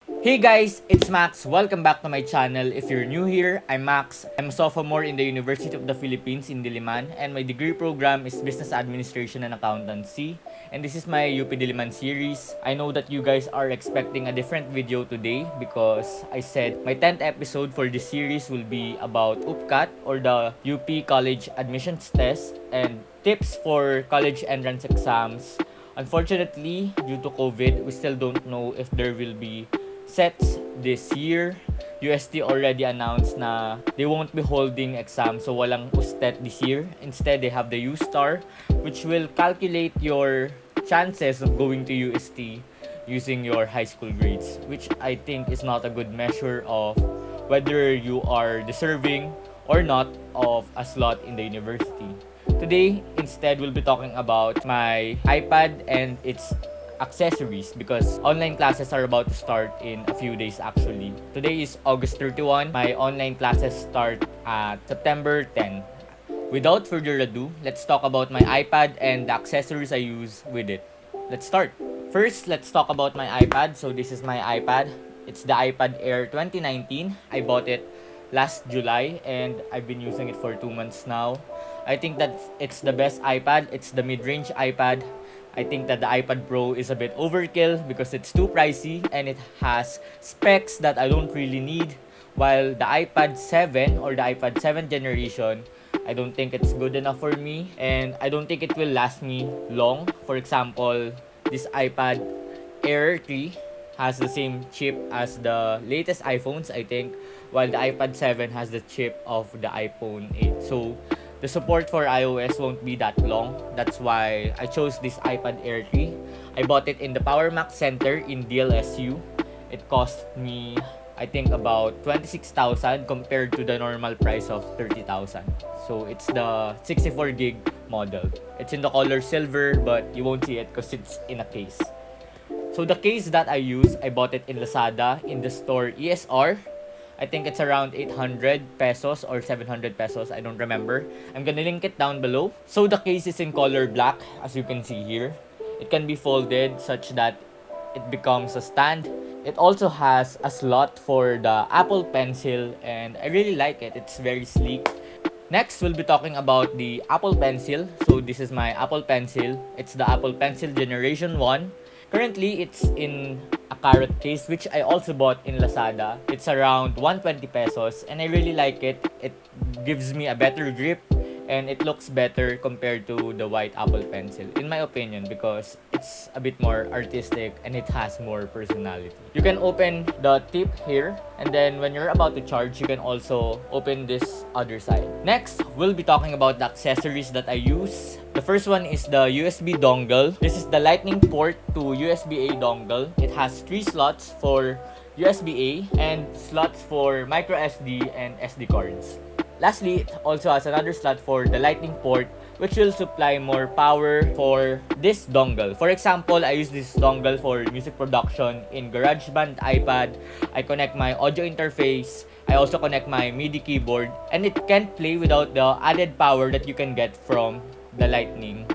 Hey guys, it's Max. Welcome back to my channel. If you're new here, I'm Max. I'm a sophomore in the University of the Philippines in Diliman, and my degree program is Business Administration and Accountancy. And this is my UP Diliman series. I know that you guys are expecting a different video today because I said my 10th episode for this series will be about UPCAT or the UP College Admissions Test and tips for college entrance exams. Unfortunately, due to COVID, we still don't know if there will be sets this year. UST already announced na they won't be holding exams, so walang USTET this year. Instead, they have the U-Star, which will calculate your chances of going to UST using your high school grades, which I think is not a good measure of whether you are deserving or not of a slot in the university. Today, instead, we'll be talking about my iPad and its accessories because online classes are about to start in a few days actually. Today is August 31. My online classes start at September 10. Without further ado, let's talk about my iPad and the accessories I use with it. Let's start. First, let's talk about my iPad. So this is my iPad. It's the iPad Air 2019. I bought it last July and I've been using it for 2 months now. I think that it's the best iPad. It's the mid-range iPad. I think that the iPad Pro is a bit overkill because it's too pricey and it has specs that I don't really need. While the iPad 7 or the iPad 7th generation, I don't think it's good enough for me and I don't think it will last me long. For example, this iPad Air 3 has the same chip as the latest iPhones, I think, while the iPad 7 has the chip of the iPhone 8. So the support for iOS won't be that long. That's why I chose this iPad Air 3. I bought it in the Power Mac Center in DLSU. It cost me, I think, about 26,000 compared to the normal price of 30,000. So it's the 64 gig model. It's in the color silver, but you won't see it because it's in a case. So the case that I use, I bought it in Lazada in the store ESR. I think it's around 800 pesos or 700 pesos. I don't remember. I'm gonna link it down below. So the case is in color black, as you can see here. It can be folded such that it becomes a stand. It also has a slot for the Apple Pencil and I really like it. It's very sleek. Next, we'll be talking about the Apple Pencil. So this is my Apple Pencil. It's the Apple Pencil Generation 1. Currently, it's in a carrot case, which I also bought in Lazada. It's around 120 pesos and I really like it. It gives me a better grip and it looks better compared to the white Apple Pencil, in my opinion, because it's a bit more artistic and it has more personality. You can open the tip here and then when you're about to charge, you can also open this other side. Next, we'll be talking about the accessories that I use. The first one is the USB dongle. This is the lightning port to USB-A dongle. It has 3 slots for USB-A and slots for micro SD and SD cards. Lastly, it also has another slot for the lightning port which will supply more power for this dongle. For example, I use this dongle for music production in GarageBand iPad. I connect my audio interface. I also connect my MIDI keyboard and it can't play without the added power that you can get from the lightning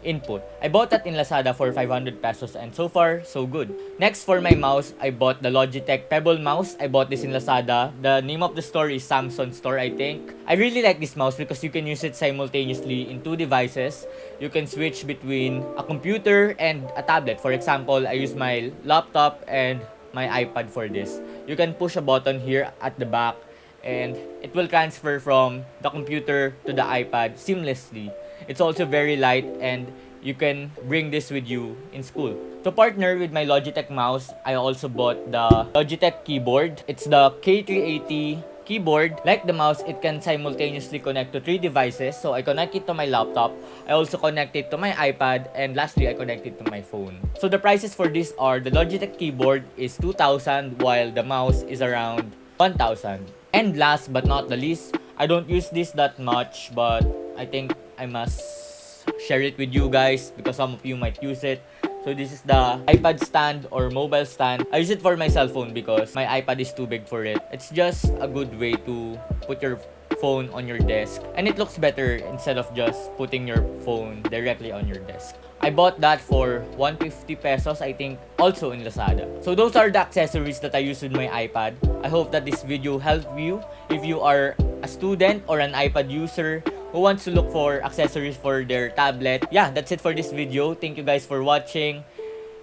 input. I bought that in Lazada for 500 pesos and so far, so good. Next, for my mouse, I bought the Logitech Pebble mouse. I bought this in Lazada. The name of the store is Samsung Store, I think. I really like this mouse because you can use it simultaneously in 2 devices. You can switch between a computer and a tablet. For example, I use my laptop and my iPad for this. You can push a button here at the back and it will transfer from the computer to the iPad seamlessly. It's also very light and you can bring this with you in school. To partner with my Logitech mouse, I also bought the Logitech keyboard. It's the K380 keyboard. Like the mouse, it can simultaneously connect to 3 devices. So I connect it to my laptop. I also connect it to my iPad. And lastly, I connect it to my phone. So the prices for this are the Logitech keyboard is 2,000 while the mouse is around 1,000. And last but not the least, I don't use this that much, but I think I must share it with you guys because some of you might use it. So this is the iPad stand or mobile stand. I use it for my cell phone because my iPad is too big for it. It's just a good way to put your phone on your desk, and it looks better instead of just putting your phone directly on your desk. I bought that for 150 pesos, I think, also in Lazada. So those are the accessories that I use with my iPad. I hope that this video helped you if you are a student or an iPad user who wants to look for accessories for their tablet. Yeah, that's it for this video. Thank you guys for watching,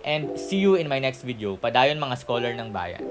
and see you in my next video. Padayon mga scholar ng bayan.